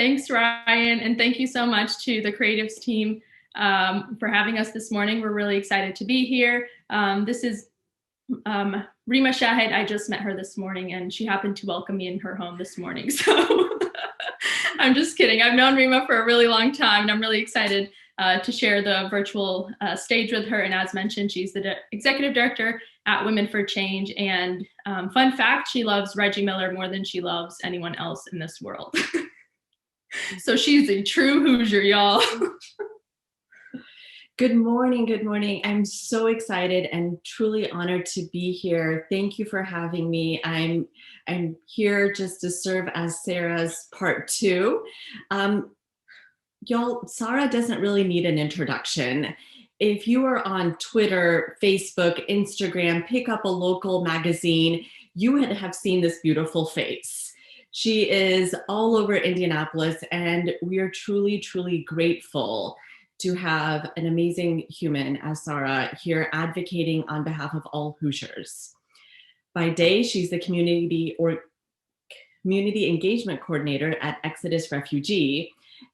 Thanks, Ryan, and thank you so much to the Creatives team for having us this morning. We're really excited to be here. This is Rima Shahid. I just met her this morning, and she happened to welcome me in her home this morning. So I'm just kidding. I've known Rima for a really long time, and I'm really excited to share the virtual stage with her. And as mentioned, she's the executive director at Women for Change. And fun fact, she loves Reggie Miller more than she loves anyone else in this world. So she's a true Hoosier, y'all. Good morning. Good morning. I'm so excited and truly honored to be here. Thank you for having me. I'm here just to serve as Sarah's part two. Y'all, Sara doesn't really need an introduction. If you are on Twitter, Facebook, Instagram, pick up a local magazine, you would have seen this beautiful face. She is all over Indianapolis, and we are truly, truly grateful to have an amazing human as Sara here advocating on behalf of all Hoosiers. By day, she's the community engagement coordinator at Exodus Refugee,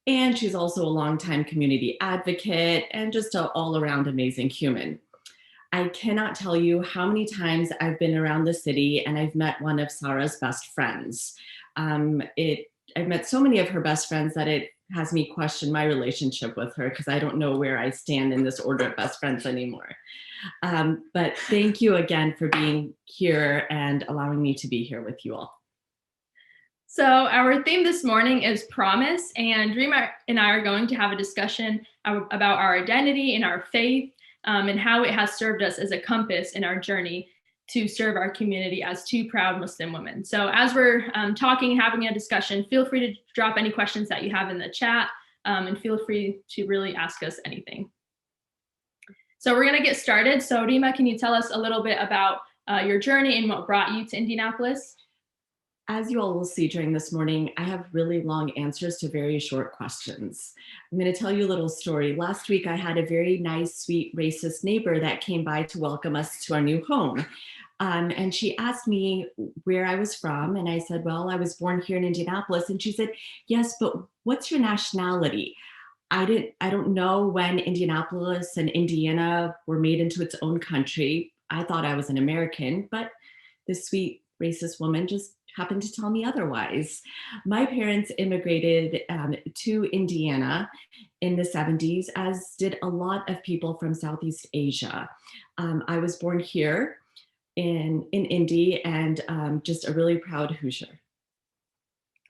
and she's also a longtime community advocate and just an all-around amazing human. I cannot tell you how many times I've been around the city and I've met one of Sara's best friends. I've met so many of her best friends that it has me question my relationship with her because I don't know where I stand in this order of best friends anymore. But thank you again for being here and allowing me to be here with you all. So our theme this morning is promise, and Rima and I are going to have a discussion about our identity and our faith and how it has served us as a compass in our journey to serve our community as two proud Muslim women. So as we're talking, having a discussion, feel free to drop any questions that you have in the chat and feel free to really ask us anything. So we're gonna get started. So Rima, can you tell us a little bit about your journey and what brought you to Indianapolis? As you all will see during this morning, I have really long answers to very short questions. I'm going to tell you a little story. Last week, I had a very nice, sweet, racist neighbor that came by to welcome us to our new home. And she asked me where I was from. And I said, well, I was born here in Indianapolis. And she said, yes, but what's your nationality? I don't know when Indianapolis and Indiana were made into its own country. I thought I was an American, but this sweet racist woman just happened to tell me otherwise. My parents immigrated to Indiana in the 70s, as did a lot of people from Southeast Asia. I was born here in Indy and just a really proud Hoosier.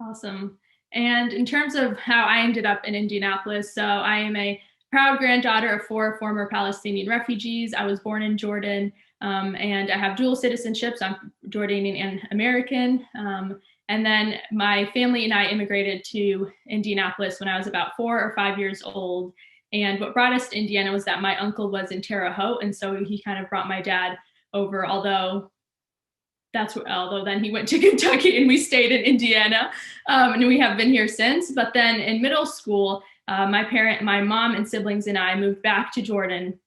Awesome. And in terms of how I ended up in Indianapolis, so I am a proud granddaughter of 4 former Palestinian refugees. I was born in Jordan. And I have dual citizenships. I'm Jordanian and American. And then my family and I immigrated to Indianapolis when I was about 4 or 5 years old. And what brought us to Indiana was that my uncle was in Terre Haute. And so he kind of brought my dad over, although then he went to Kentucky and we stayed in Indiana. And we have been here since. But then in middle school, my mom and siblings and I moved back to Jordan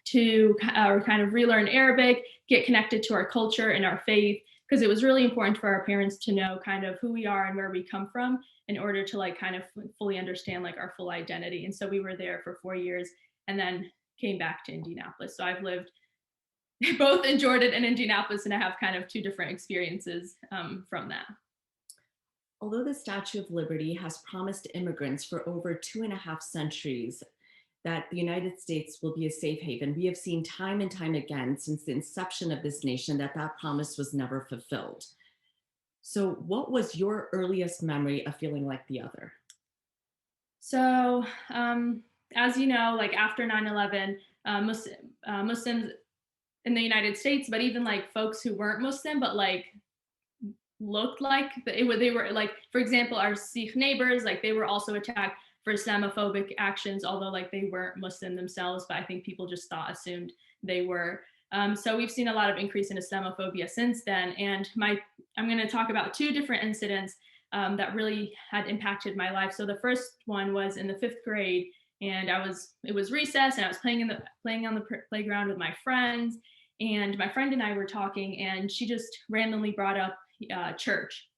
to kind of relearn Arabic, get connected to our culture and our faith, because it was really important for our parents to know kind of who we are and where we come from in order to like kind of fully understand like our full identity. And so we were there for 4 years and then came back to Indianapolis. So I've lived both in Jordan and Indianapolis, and I have kind of 2 different experiences from that. Although the Statue of Liberty has promised immigrants for over 2.5 centuries that the United States will be a safe haven, we have seen time and time again since the inception of this nation that promise was never fulfilled. So what was your earliest memory of feeling like the other? So as you know, like after 9/11, Muslims in the United States, but even like folks who weren't Muslim, but like looked like they were like, for example, our Sikh neighbors, like they were also attacked for Islamophobic actions, although like they weren't Muslim themselves, but I think people just assumed they were. So we've seen a lot of increase in Islamophobia since then. And I'm going to talk about 2 different incidents that really had impacted my life. So the first one was in the 5th grade, and it was recess, and I was playing on the playground with my friends, and my friend and I were talking, and she just randomly brought up church.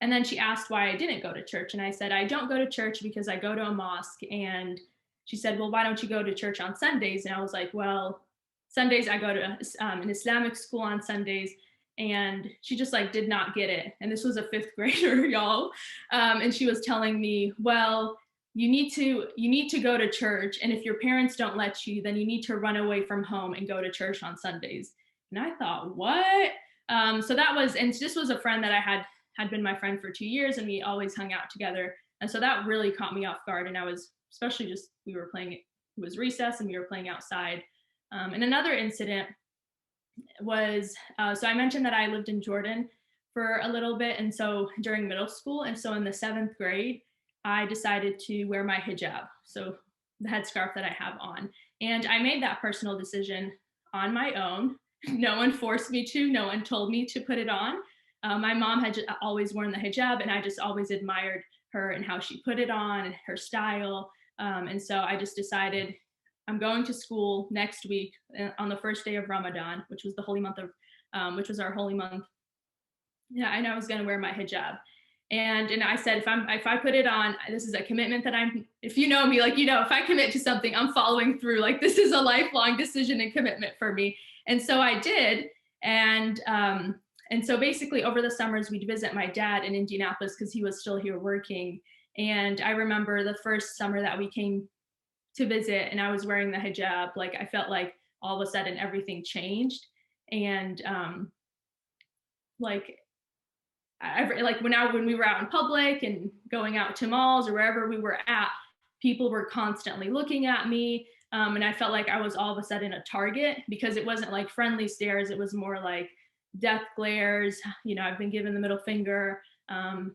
And then she asked why I didn't go to church. And I said, I don't go to church because I go to a mosque. And she said, well, why don't you go to church on Sundays? And I was like, well, Sundays I go to an Islamic school on Sundays. And she just like did not get it. And this was a fifth grader, y'all. And she was telling me, well, you need to go to church, and if your parents don't let you, then you need to run away from home and go to church on Sundays. And I thought, what? So that was, and this was a friend that I had been my friend for 2 years, and we always hung out together. And so that really caught me off guard. And I was, especially just, we were playing, it was recess and we were playing outside. And another incident was, so I mentioned that I lived in Jordan for a little bit. And so during middle school, and so in the seventh grade, I decided to wear my hijab. So the headscarf that I have on. And I made that personal decision on my own. No one forced me to, no one told me to put it on. My mom had always worn the hijab, and I just always admired her and how she put it on and her style. And so I just decided I'm going to school next week on the first day of Ramadan, which was the holy month of, which was our holy month. Yeah, I know I was going to wear my hijab. And I said, if I put it on, this is a commitment that if you know me, like, if I commit to something, I'm following through. Like, this is a lifelong decision and commitment for me. And so I did. And so basically over the summers, we'd visit my dad in Indianapolis because he was still here working. And I remember the first summer that we came to visit and I was wearing the hijab, like I felt like all of a sudden everything changed. And like like when we were out in public and going out to malls or wherever we were at, people were constantly looking at me. And I felt like I was all of a sudden a target because it wasn't like friendly stares. It was more like death glares. I've been given the middle finger. People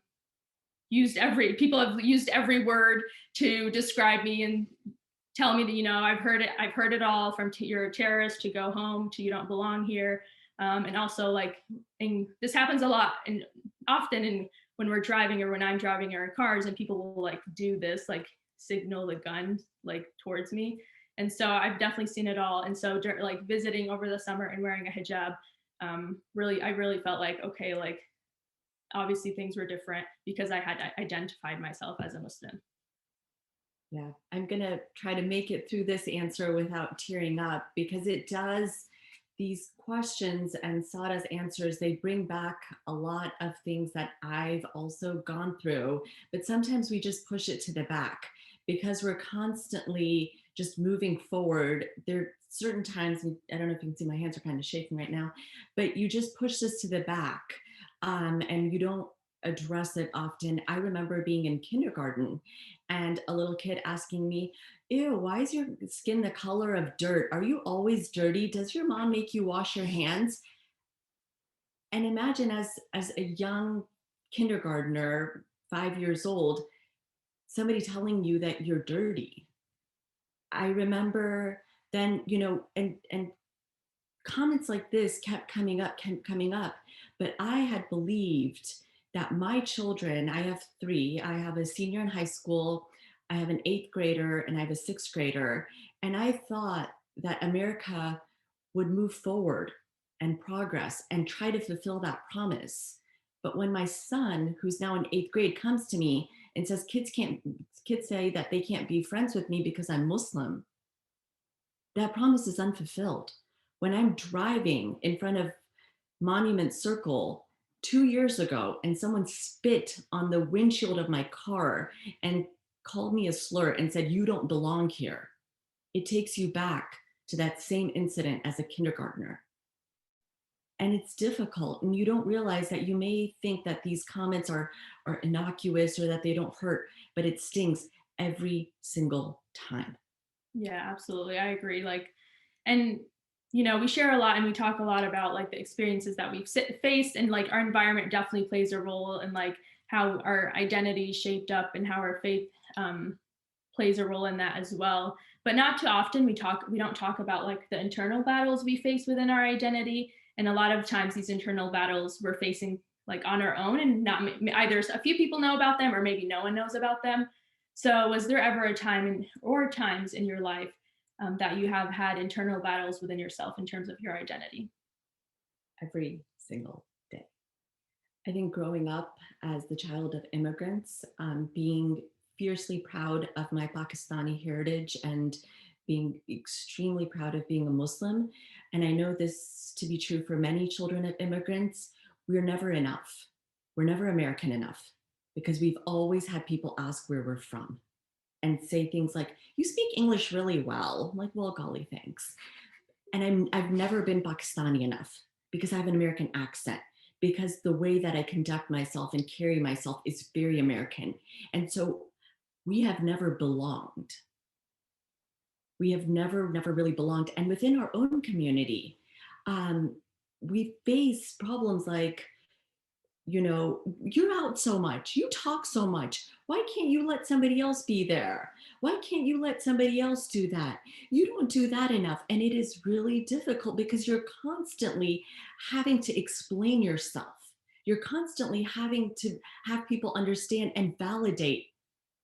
have used every word to describe me and tell me that, I've heard it all from you're a terrorist to go home to you don't belong here. And also like, and this happens a lot and often when we're driving or when I'm driving or in cars and people will like do this, like signal the gun like towards me. And so I've definitely seen it all. And so like visiting over the summer and wearing a hijab, I really felt like, okay, like obviously things were different because I had identified myself as a Muslim. Yeah, I'm going to try to make it through this answer without tearing up because it does, these questions and Sara's answers, they bring back a lot of things that I've also gone through, but sometimes we just push it to the back because we're constantly just moving forward. There are certain times, I don't know if you can see my hands are kind of shaking right now, but you just push this to the back and you don't address it often. I remember being in kindergarten and a little kid asking me, ew, why is your skin the color of dirt? Are you always dirty? Does your mom make you wash your hands? And imagine as a young kindergartner, 5 years old, somebody telling you that you're dirty. I remember then, and comments like this kept coming up, but I had believed that my children, I have three, I have a senior in high school, I have an eighth grader, and I have a sixth grader. And I thought that America would move forward and progress and try to fulfill that promise. But when my son, who's now in eighth grade, comes to me and says, kids say that they can't be friends with me because I'm Muslim, that promise is unfulfilled. When I'm driving in front of Monument Circle 2 years ago and someone spit on the windshield of my car and called me a slur and said, you don't belong here, it takes you back to that same incident as a kindergartner. And it's difficult. And you don't realize that you may think that these comments are innocuous or that they don't hurt, but it stings every single time. Yeah, absolutely. I agree. Like, and we share a lot and we talk a lot about like the experiences that we've faced, and like our environment definitely plays a role in like how our identity is shaped up and how our faith plays a role in that as well. But not too often we don't talk about like the internal battles we face within our identity. And a lot of times these internal battles we're facing like on our own, and not either a few people know about them or maybe no one knows about them. So was there ever a time or times in your life that you have had internal battles within yourself in terms of your identity? Every single day. I think growing up as the child of immigrants, being fiercely proud of my Pakistani heritage and being extremely proud of being a Muslim. And I know this to be true for many children of immigrants. We're never enough. We're never American enough because we've always had people ask where we're from and say things like, "You speak English really well." I'm like, well, golly, thanks. And I've never been Pakistani enough because I have an American accent, because the way that I conduct myself and carry myself is very American. And so we have never belonged. We have never really belonged. And within our own community, um, we face problems like, you're out so much, you talk so much. Why can't you let somebody else be there? Why can't you let somebody else do that? You don't do that enough. And it is really difficult because you're constantly having to explain yourself. You're constantly having to have people understand and validate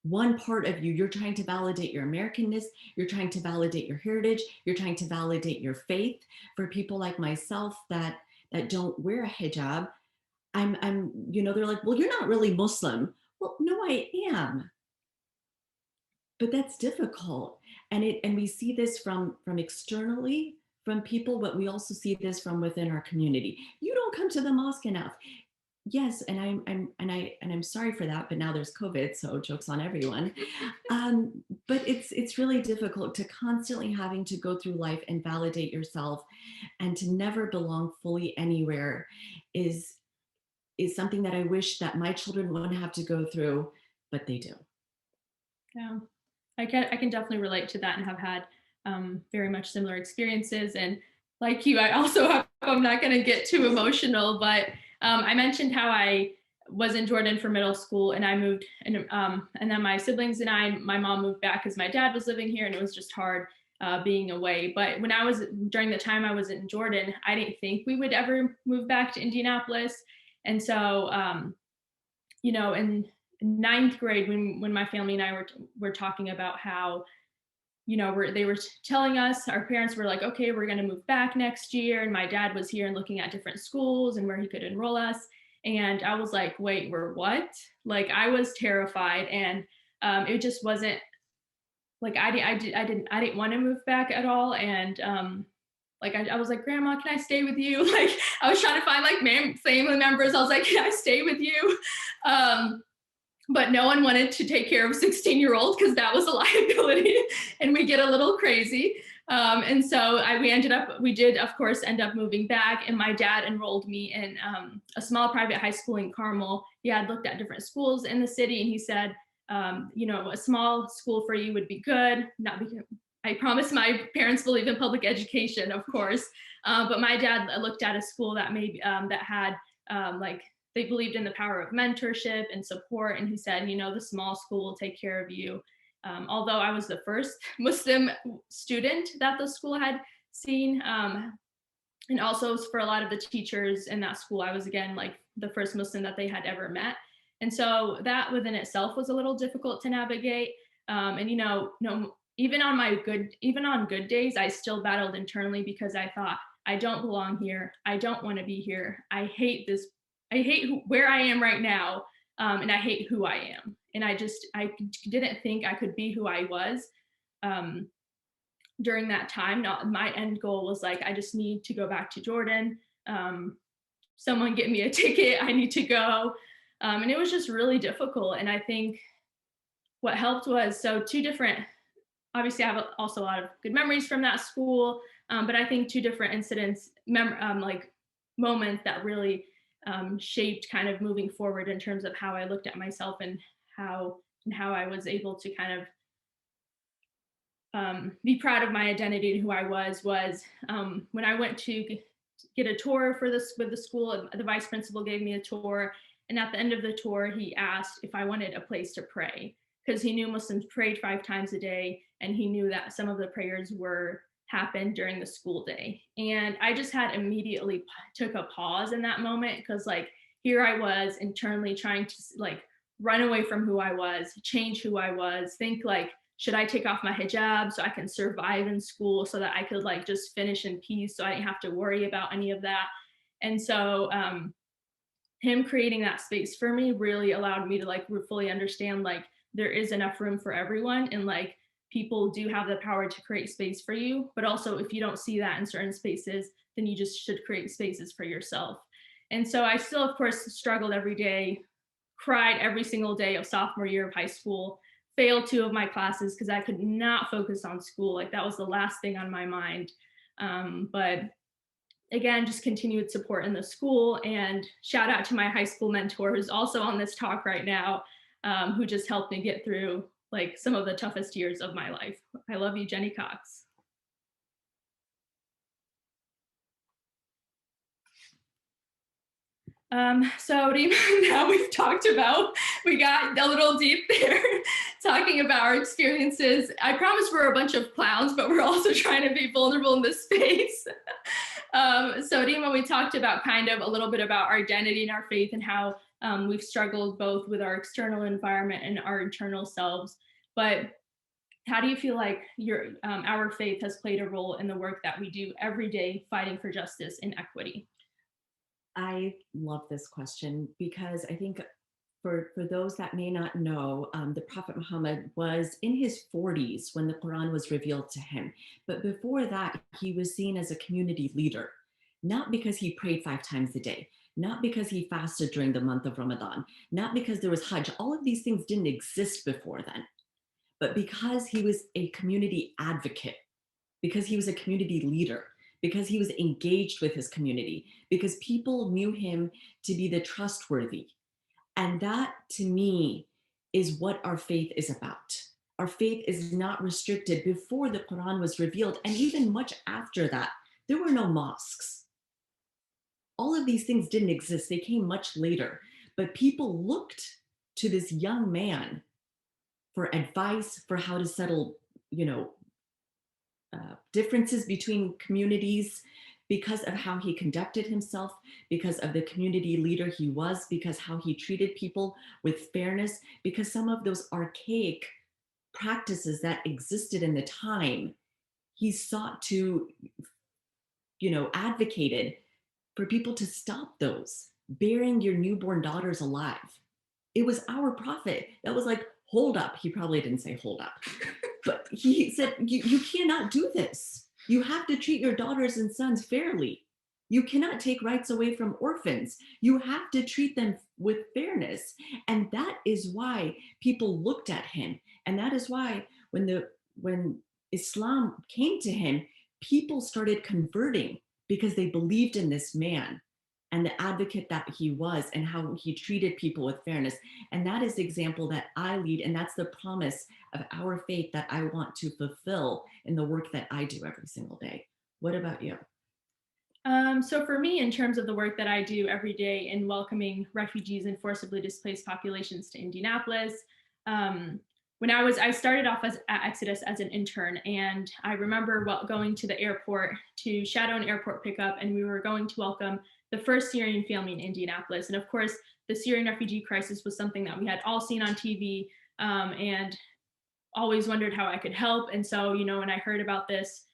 one part of you. You're trying to validate your Americanness, you're trying to validate your heritage, you're trying to validate your faith. For people like myself that don't wear a hijab, they're like, well, you're not really Muslim. Well, no, I am. But that's difficult. And we see this from externally from people, but we also see this from within our community. You don't come to the mosque enough. Yes, and I'm sorry for that, but now there's COVID, so jokes on everyone. But it's really difficult to constantly having to go through life and validate yourself, and to never belong fully anywhere is something that I wish that my children wouldn't have to go through, but they do. Yeah, I can definitely relate to that and have had very much similar experiences. And like you, I also have, I'm not going to get too emotional, but I mentioned how I was in Jordan for middle school and I moved, and then my siblings and my mom moved back because my dad was living here and it was just hard being away. But during the time I was in Jordan, I didn't think we would ever move back to Indianapolis. And so, in ninth grade, when my family and I were talking about how, they were telling us, our parents were like, okay, we're going to move back next year. And my dad was here and looking at different schools and where he could enroll us. And I was like, wait, we're what? Like, I was terrified. And it just wasn't like, I didn't want to move back at all. And like, I was like, Grandma, can I stay with you? Like, I was trying to find like family members. I was like, can I stay with you? But no one wanted to take care of a 16-year-old because that was a liability and we get a little crazy. And so we did, of course, end up moving back. And my dad enrolled me in a small private high school in Carmel. He had looked at different schools in the city and he said, a small school for you would be good. Not because I promise my parents believe in public education, of course. But my dad looked at a school that that had like, they believed in the power of mentorship and support. And he said, the small school will take care of you. Although I was the first Muslim student that the school had seen. And also for a lot of the teachers in that school, I was again like the first Muslim that they had ever met. And so that within itself was a little difficult to navigate. And no, even on good days, I still battled internally because I thought, I don't belong here. I don't want to be here. I hate where I am right now. And I hate who I am. And I didn't think I could be who I was during that time. My end goal was like, I just need to go back to Jordan. Someone get me a ticket. I need to go. And it was just really difficult. And I think what helped was, obviously I have also a lot of good memories from that school. But I think two different incidents, like moments that really shaped kind of moving forward in terms of how I looked at myself and how I was able to kind of be proud of my identity and who I was when I went to get a tour with the school. The vice principal gave me a tour, and at the end of the tour, he asked if I wanted a place to pray because he knew Muslims prayed 5 times a day, and he knew that some of the prayers happened during the school day. And I just had immediately took a pause in that moment because like here I was internally trying to like run away from who I was, change who I was, think like, should I take off my hijab so I can survive in school so that I could like just finish in peace so I didn't have to worry about any of that. And so him creating that space for me really allowed me to like fully understand like there is enough room for everyone, and like people do have the power to create space for you, but also if you don't see that in certain spaces, then you just should create spaces for yourself. And so I still of course struggled every day, cried every single day of sophomore year of high school, failed two of my classes because I could not focus on school. Like that was the last thing on my mind. But again, just continued support in the school, and shout out to my high school mentor who's also on this talk right now, who just helped me get through like some of the toughest years of my life. I love you, Jenny Cox. So now we've talked about, we got a little deep there talking about our experiences. I promise we're a bunch of clowns, but we're also trying to be vulnerable in this space. So Rima, we talked about kind of a little bit about our identity and our faith, and how we've struggled both with our external environment and our internal selves. But how do you feel like our faith has played a role in the work that we do every day fighting for justice and equity? I love this question because I think for those that may not know, the Prophet Muhammad was in his 40s when the Quran was revealed to him. But before that, he was seen as a community leader, not because he prayed 5 times a day, not because he fasted during the month of Ramadan, not because there was Hajj. All of these things didn't exist before then, but because he was a community advocate, because he was a community leader, because he was engaged with his community, because people knew him to be the trustworthy. And that to me is what our faith is about. Our faith is not restricted. Before the Quran was revealed, and even much after that, there were no mosques. All of these things didn't exist. They came much later. But people looked to this young man for advice, for how to settle, differences between communities, because of how he conducted himself, because of the community leader he was, because how he treated people with fairness, because some of those archaic practices that existed in the time, he sought to, advocated for people to stop those, burying your newborn daughters alive. It was our prophet that was like, hold up. He probably didn't say hold up, but he said, you cannot do this. You have to treat your daughters and sons fairly. You cannot take rights away from orphans. You have to treat them with fairness. And that is why people looked at him. And that is why when Islam came to him, people started converting because they believed in this man and the advocate that he was, and how he treated people with fairness. And that is the example that I lead. And that's the promise of our faith that I want to fulfill in the work that I do every single day. What about you? So for me, in terms of the work that I do every day in welcoming refugees and forcibly displaced populations to Indianapolis, when I started off at Exodus as an intern, and I remember going to the airport to shadow an airport pickup, and we were going to welcome the first Syrian family in Indianapolis. And of course, the Syrian refugee crisis was something that we had all seen on TV, and always wondered how I could help. And so, when I heard about this,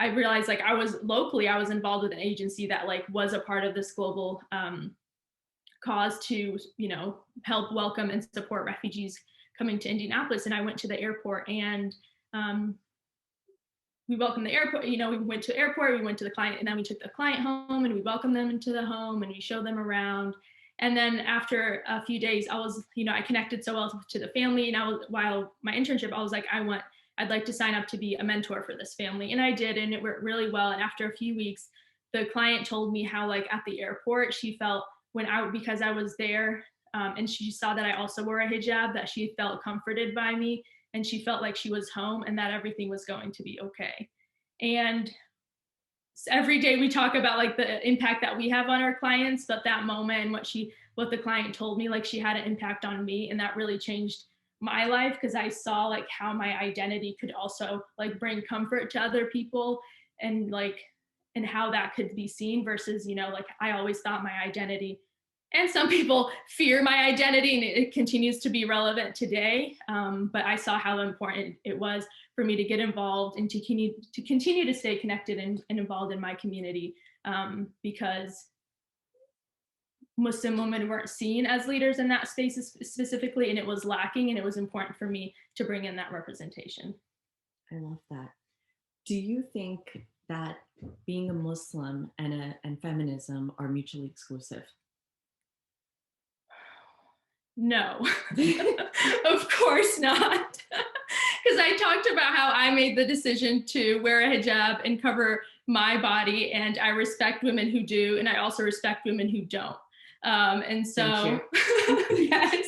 I realized like I was involved with an agency that like was a part of this global cause to, help welcome and support refugees coming to Indianapolis. And I went to the airport, and we welcomed the airport, we went to the airport, we went to the client, and then we took the client home and we welcomed them into the home and we showed them around. And then after a few days, I was, I connected so well to the family. And while my internship, I was like, I'd like to sign up to be a mentor for this family. And I did, and it worked really well. And after a few weeks, the client told me how like at the airport, she felt because I was there, and she saw that I also wore a hijab, that she felt comforted by me, and she felt like she was home and that everything was going to be okay. And every day we talk about like the impact that we have on our clients, but that moment and what the client told me, like she had an impact on me, and that really changed my life, because I saw like how my identity could also like bring comfort to other people, and how that could be seen versus, like I always thought my identity, and some people fear my identity, and it continues to be relevant today. But I saw how important it was for me to get involved and to continue to stay connected and involved in my community, because Muslim women weren't seen as leaders in that space specifically, and it was lacking, and it was important for me to bring in that representation. I love that. Do you think that being a Muslim and feminism are mutually exclusive? No, of course not. Because I talked about how I made the decision to wear a hijab and cover my body, and I respect women who do, and I also respect women who don't. And so, yes.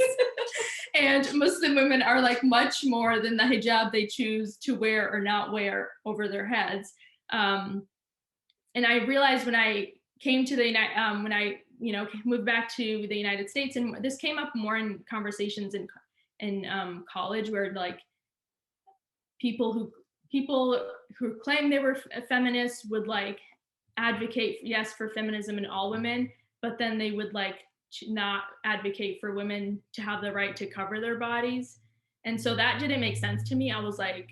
And Muslim women are like much more than the hijab they choose to wear or not wear over their heads. And I realized when I came to the when I moved back to the United States, and this came up more in conversations in college, where like people who claim they were feminists would like advocate, yes, for feminism in all women, but then they would like not advocate for women to have the right to cover their bodies. And so that didn't make sense to me. I was like,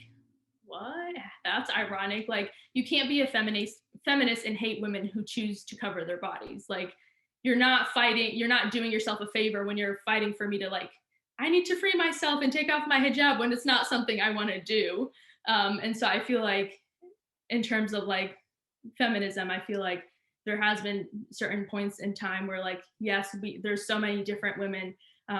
what? That's ironic. Like, you can't be a feminist and hate women who choose to cover their bodies. Like, you're not doing yourself a favor when you're fighting for me to like, I need to free myself and take off my hijab when it's not something I want to do. And so I feel like in terms of like feminism, I feel like there has been certain points in time where like, yes, there's so many different women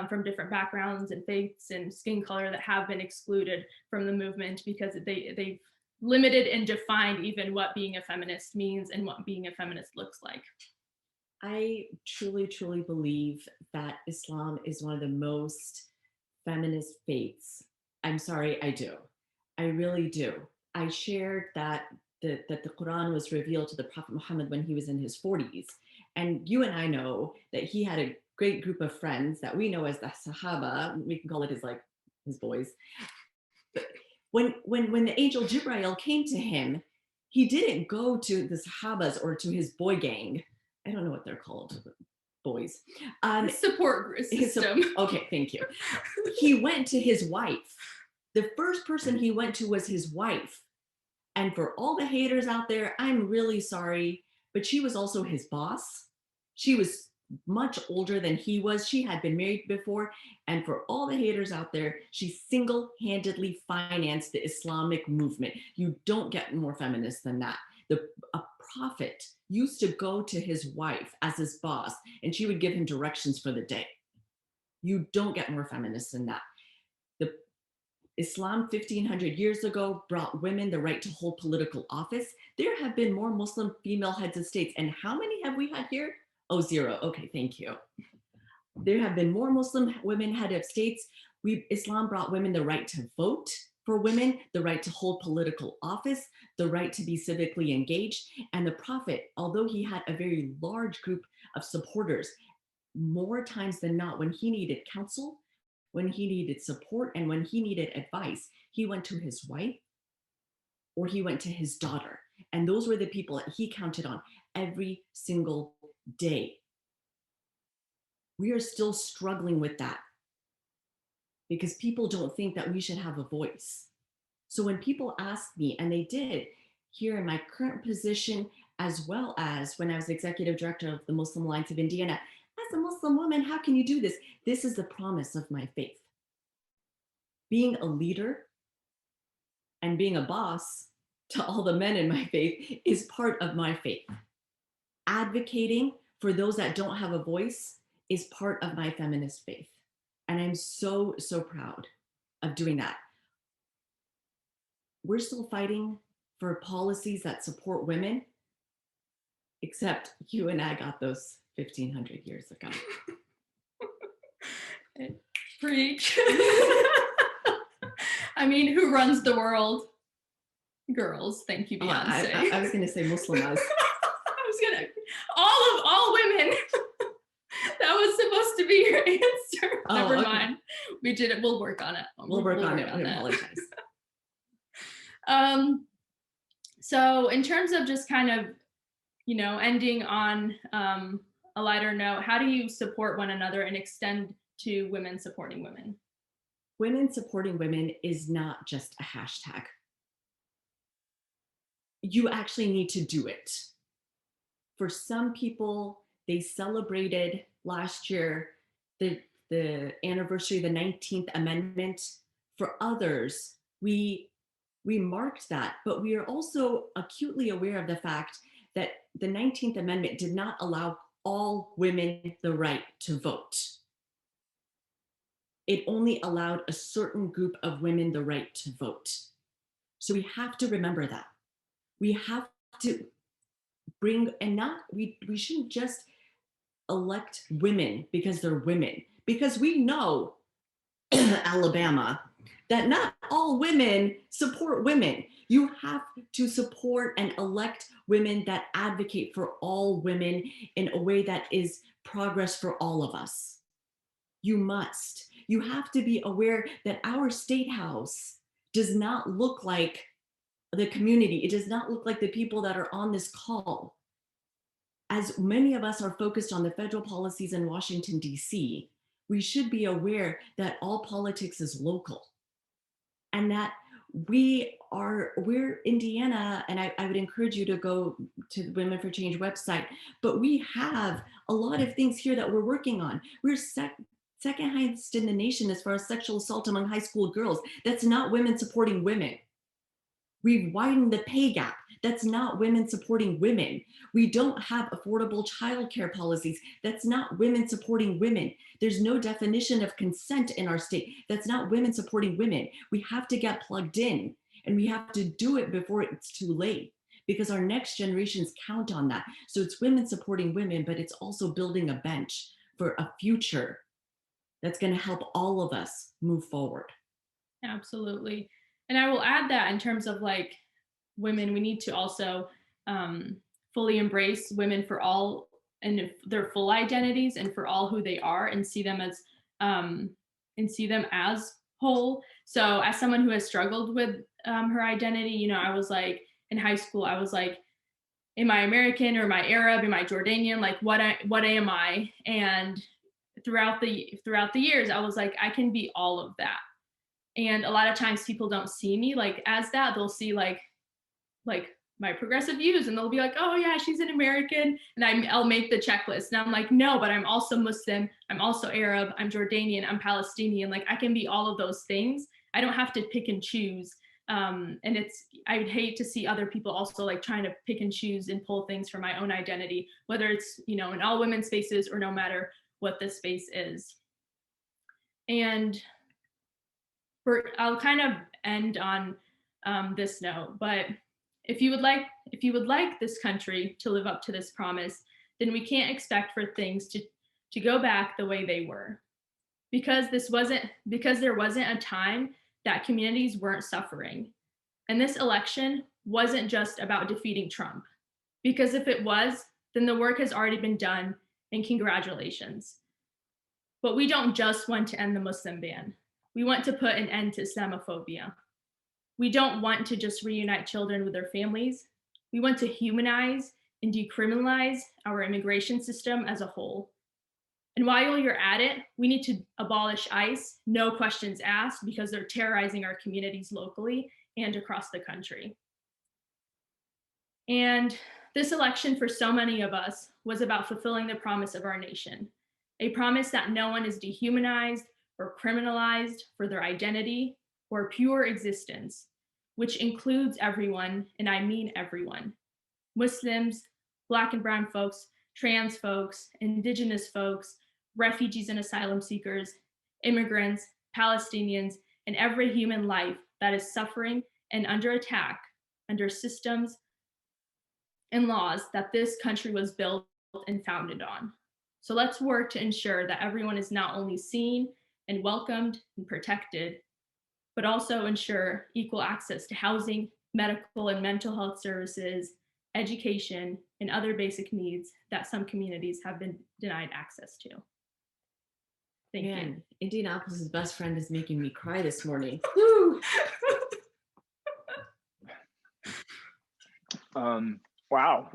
from different backgrounds and faiths and skin color that have been excluded from the movement because they've limited and defined even what being a feminist means and what being a feminist looks like. I truly, truly believe that Islam is one of the most feminist faiths. I'm sorry, I do. I really do. I shared that the Quran was revealed to the Prophet Muhammad when he was in his 40s. And you and I know that he had a great group of friends that we know as the Sahaba. We can call it his boys. But when the angel Jibreel came to him, he didn't go to the Sahabas or to his boy gang. I don't know what they're called, boys. Support system. Okay, thank you. He went to his wife. The first person he went to was his wife. And for all the haters out there, I'm really sorry, but she was also his boss. She was much older than he was. She had been married before. And for all the haters out there, she single-handedly financed the Islamic movement. You don't get more feminist than that. A prophet used to go to his wife as his boss, and she would give him directions for the day. You don't get more feminist than that. The Islam 1500 years ago brought women the right to hold political office. There have been more Muslim female heads of states. And how many have we had here? Oh, 0. Okay, thank you. There have been more Muslim women head of states. Islam brought women the right to vote for women, the right to hold political office, the right to be civically engaged. And the Prophet, although he had a very large group of supporters, more times than not, when he needed counsel, when he needed support, and when he needed advice, he went to his wife or he went to his daughter. And those were the people that he counted on every single day. We are still struggling with that because people don't think that we should have a voice. So when people ask me, and they did here in my current position, as well as when I was executive director of the Muslim Alliance of Indiana, as a Muslim woman, how can you do this? This is the promise of my faith. Being a leader and being a boss to all the men in my faith is part of my faith. Advocating for those that don't have a voice is part of my feminist faith. And I'm so, so proud of doing that. We're still fighting for policies that support women, except you and I got those 1500 years ago. Preach. I mean, who runs the world? Girls. Thank you, Beyonce. I was going to say Muslimized. All women. That was supposed to be your answer. Never mind. We did it. We'll work on it. We'll work on it. I apologize. So in terms of just kind of, ending on a lighter note, how do you support one another and extend to women supporting women? Women supporting women is not just a hashtag. You actually need to do it. For some people, they celebrated last year the anniversary of the 19th Amendment. For others, we marked that, but we are also acutely aware of the fact that the 19th Amendment did not allow all women the right to vote. It only allowed a certain group of women the right to vote. So we have to remember that. We have to bring, and not, we shouldn't just elect women because they're women, because we know Alabama, that not all women support women. You have to support and elect women that advocate for all women in a way that is progress for all of us. You must. You have to be aware that our state house does not look like the community. It does not look like the people that are on this call. As many of us are focused on the federal policies in Washington, D.C., we should be aware that all politics is local and that we're Indiana, and I would encourage you to go to the Women for Change website, but we have a lot of things here that we're working on. We're second highest in the nation as far as sexual assault among high school girls. That's not women supporting women. We've widened the pay gap. That's not women supporting women. We don't have affordable childcare policies. That's not women supporting women. There's no definition of consent in our state. That's not women supporting women. We have to get plugged in, and we have to do it before it's too late, because our next generations count on that. So it's women supporting women, but it's also building a bench for a future that's going to help all of us move forward. Absolutely. And I will add that in terms of like women, we need to also fully embrace women for all and their full identities and for all who they are, and see them as whole. So as someone who has struggled with her identity, you know, I was like in high school, I was like, am I American or am I Arab? Am I Jordanian? Like what am I? And throughout the years, I was like, I can be all of that. And a lot of times people don't see me like as that. They'll see like my progressive views, and they'll be like, oh yeah, she's an American, and I'll make the checklist, and I'm like, no, but I'm also Muslim, I'm also Arab, I'm Jordanian, I'm Palestinian. Like I can be all of those things. I don't have to pick and choose. And I would hate to see other people also like trying to pick and choose and pull things from my own identity, whether it's, you know, in all women's spaces or no matter what the space is. And I'll kind of end on this note, but if you would like this country to live up to this promise, then we can't expect for things to go back the way they were, because there wasn't a time that communities weren't suffering. And this election wasn't just about defeating Trump, because if it was, then the work has already been done, and congratulations. But we don't just want to end the Muslim ban. We want to put an end to Islamophobia. We don't want to just reunite children with their families. We want to humanize and decriminalize our immigration system as a whole. And while you're at it, we need to abolish ICE, no questions asked, because they're terrorizing our communities locally and across the country. And this election for so many of us was about fulfilling the promise of our nation, a promise that no one is dehumanized or criminalized for their identity or pure existence, which includes everyone, and I mean everyone: Muslims, Black and brown folks, trans folks, Indigenous folks, refugees and asylum seekers, immigrants, Palestinians, and every human life that is suffering and under attack under systems and laws that this country was built and founded on. So let's work to ensure that everyone is not only seen and welcomed and protected, but also ensure equal access to housing, medical and mental health services, education, and other basic needs that some communities have been denied access to. Thank you. Indianapolis' best friend is making me cry this morning. Wow.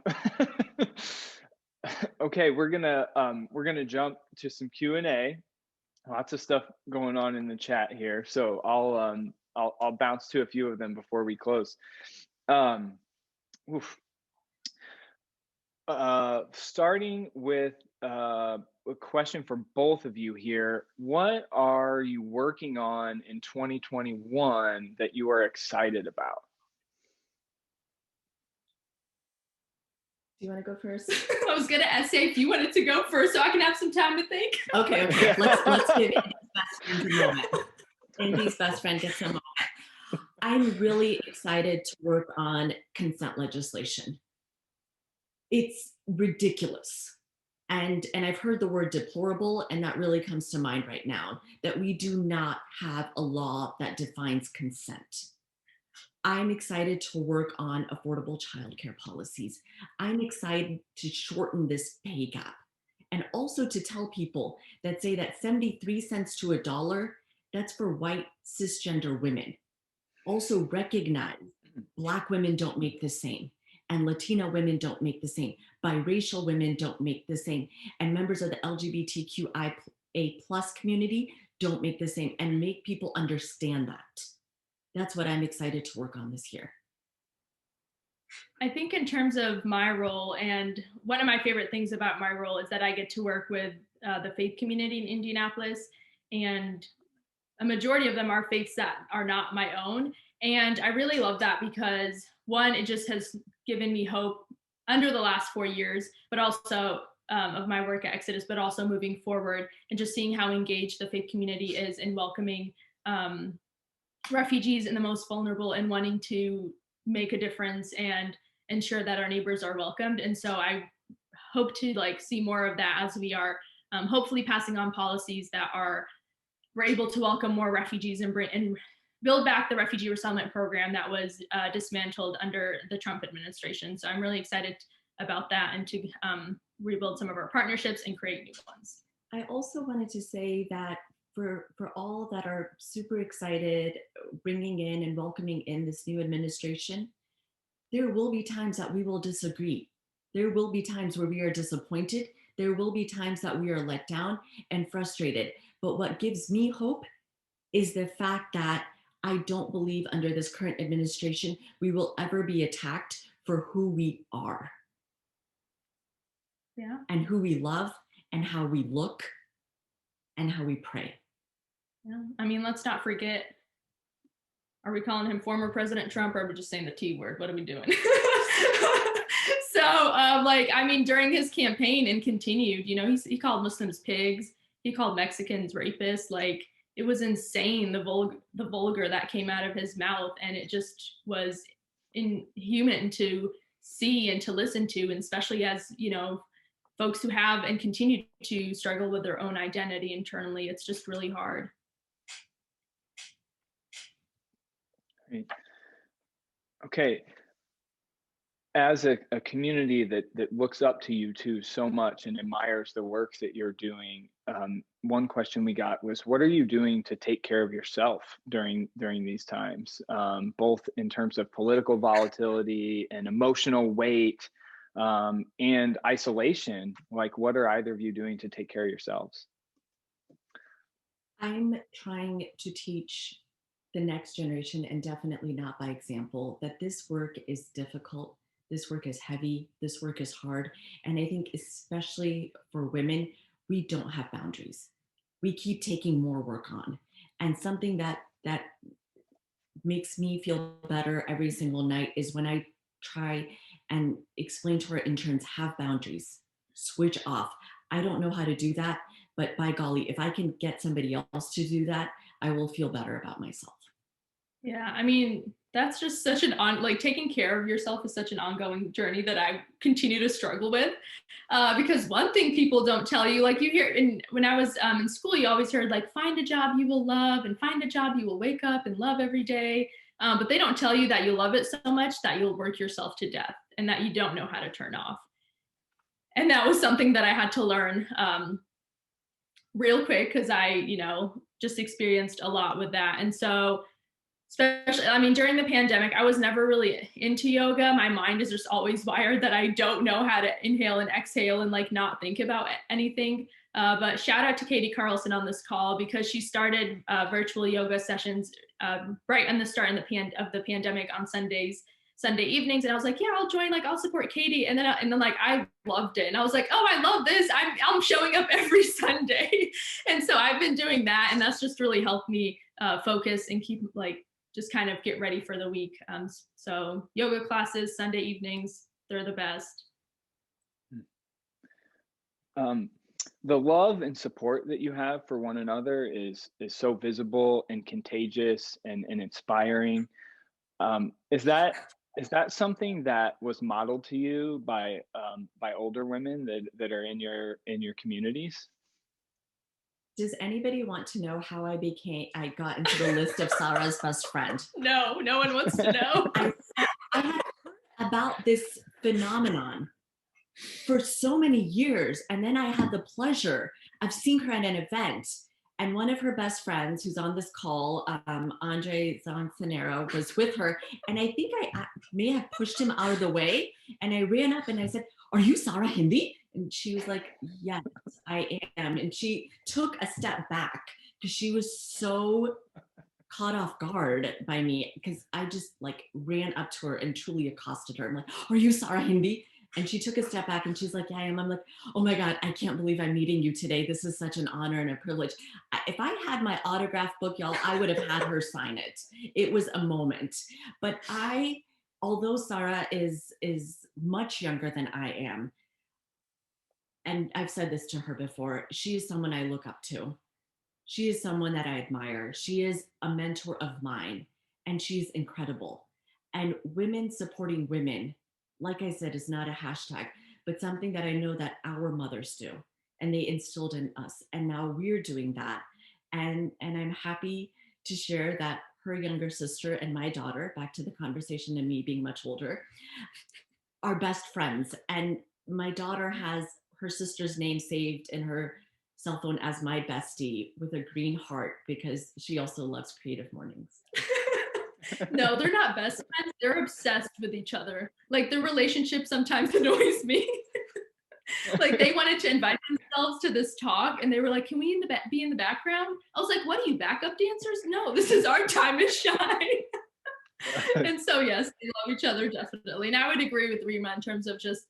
Okay, we're gonna jump to some Q&A. Lots of stuff going on in the chat here, so I'll bounce to a few of them before we close. Starting with a question for both of you here. What are you working on in 2021 that you are excited about? Do you want to go first? I was gonna say if you wanted to go first so I can have some time to think. Okay. Let's give Andy's best friend a moment. Andy's best friend gets a moment. I'm really excited to work on consent legislation. It's ridiculous. And I've heard the word deplorable, and that really comes to mind right now, that we do not have a law that defines consent. I'm excited to work on affordable childcare policies. I'm excited to shorten this pay gap, and also to tell people that say that 73 cents to a dollar, that's for white cisgender women. Also recognize Black women don't make the same, and Latina women don't make the same. Biracial women don't make the same, and members of the LGBTQIA plus community don't make the same, and make people understand that. That's what I'm excited to work on this year. I think in terms of my role, and one of my favorite things about my role is that I get to work with the faith community in Indianapolis, and a majority of them are faiths that are not my own. And I really love that because one, it just has given me hope under the last 4 years, but also of my work at Exodus, but also moving forward and just seeing how engaged the faith community is in welcoming refugees and the most vulnerable and wanting to make a difference and ensure that our neighbors are welcomed. And so I hope to see more of that as we are hopefully passing on policies that we're able to welcome more refugees and build back the refugee resettlement program that was dismantled under the Trump administration. So I'm really excited about that and to rebuild some of our partnerships and create new ones. I also wanted to say that for all that are super excited, bringing in and welcoming in this new administration, there will be times that we will disagree. There will be times where we are disappointed. There will be times that we are let down and frustrated. But what gives me hope is the fact that I don't believe under this current administration we will ever be attacked for who we are. Yeah. And who we love and how we look and how we pray. Yeah. I mean, let's not forget, are we calling him former President Trump, or are we just saying the T word? What are we doing? So, I mean, during his campaign and continued, he called Muslims pigs. He called Mexicans rapists. It was insane, the vulgar that came out of his mouth. And it just was inhuman to see and to listen to, and especially as, folks who have and continue to struggle with their own identity internally. It's just really hard. Okay. As a community that looks up to you two so much and admires the work that you're doing, one question we got was, what are you doing to take care of yourself during these times, both in terms of political volatility and emotional weight and isolation? What are either of you doing to take care of yourselves? I'm trying to teach the next generation, and definitely not by example, that this work is difficult. This work is heavy. This work is hard. And I think especially for women, we don't have boundaries. We keep taking more work on. And something that makes me feel better every single night is when I try and explain to our interns, have boundaries, switch off. I don't know how to do that, but by golly, if I can get somebody else to do that, I will feel better about myself. Yeah, I mean, that's just such taking care of yourself is such an ongoing journey that I continue to struggle with. Because one thing people don't tell you, you hear, when I was in school, you always heard find a job you will love and find a job you will wake up and love every day. But they don't tell you that you love it so much that you'll work yourself to death and that you don't know how to turn off. And that was something that I had to learn real quick because I, just experienced a lot with that. And so especially, during the pandemic, I was never really into yoga. My mind is just always wired that I don't know how to inhale and exhale and not think about anything. But shout out to Katie Carlson on this call because she started virtual yoga sessions right on the start of the pandemic on Sundays. Sunday evenings. And I was like, yeah, I'll join, like, I'll support Katie. And then like, I loved it. And I was like, oh, I love this. I'm showing up every Sunday. And so I've been doing that. And that's just really helped me focus and keep, like, just kind of get ready for the week. So yoga classes, Sunday evenings, they're the best. The love and support that you have for one another is so visible and contagious and inspiring. Is that something that was modeled to you by older women that are in your communities? Does anybody want to know how I got into the list of Sara's best friend? No, no one wants to know. I had heard about this phenomenon for so many years. And then I had the pleasure of seeing her at an event. And one of her best friends, who's on this call, Andre Zanzanero, was with her. And I think I may have pushed him out of the way. And I ran up and I said, "Are you Sara Hindi?" And she was like, "Yes, I am." And she took a step back because she was so caught off guard by me, because I just like ran up to her and truly accosted her. I'm like, "Are you Sara Hindi?" And she took a step back and she's like, "Yeah, I am." I'm like, "Oh my God, I can't believe I'm meeting you today. This is such an honor and a privilege." If I had my autograph book, y'all, I would have had her sign it. It was a moment. But although Sara is much younger than I am, and I've said this to her before, she is someone I look up to. She is someone that I admire. She is a mentor of mine, and she's incredible. And women supporting women, like I said, is not a hashtag, but something that I know that our mothers do, and they instilled in us. And now we're doing that. And I'm happy to share that her younger sister and my daughter, back to the conversation and me being much older, are best friends. And my daughter has her sister's name saved in her cell phone as my bestie with a green heart, because she also loves Creative Mornings. No, they're not best friends. They're obsessed with each other. Like, their relationship sometimes annoys me. Like, they wanted to invite themselves to this talk and they were like, "Can we be in the background?" I was like, "What are you, backup dancers?" "No, this is our time to shine." And so, yes, they love each other, definitely. And I would agree with Rima in terms of just,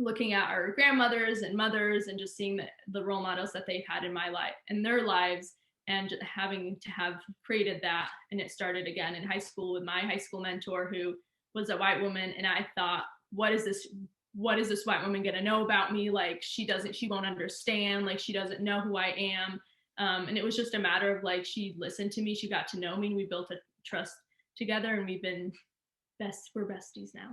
looking at our grandmothers and mothers and just seeing the role models that they've had in my life and their lives, and having to have created that. And it started again in high school with my high school mentor, who was a white woman. And I thought, what is this white woman going to know about me? Like, she won't understand. Like, she doesn't know who I am. And it was just a matter of, like, she listened to me, she got to know me, and we built a trust together, and we're besties now.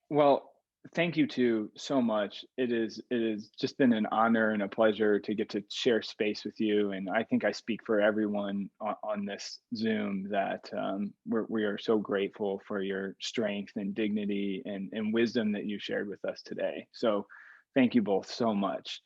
Well, thank you two so much. It is just been an honor and a pleasure to get to share space with you. And I think I speak for everyone on this Zoom that we are so grateful for your strength and dignity and wisdom that you shared with us today. So thank you both so much.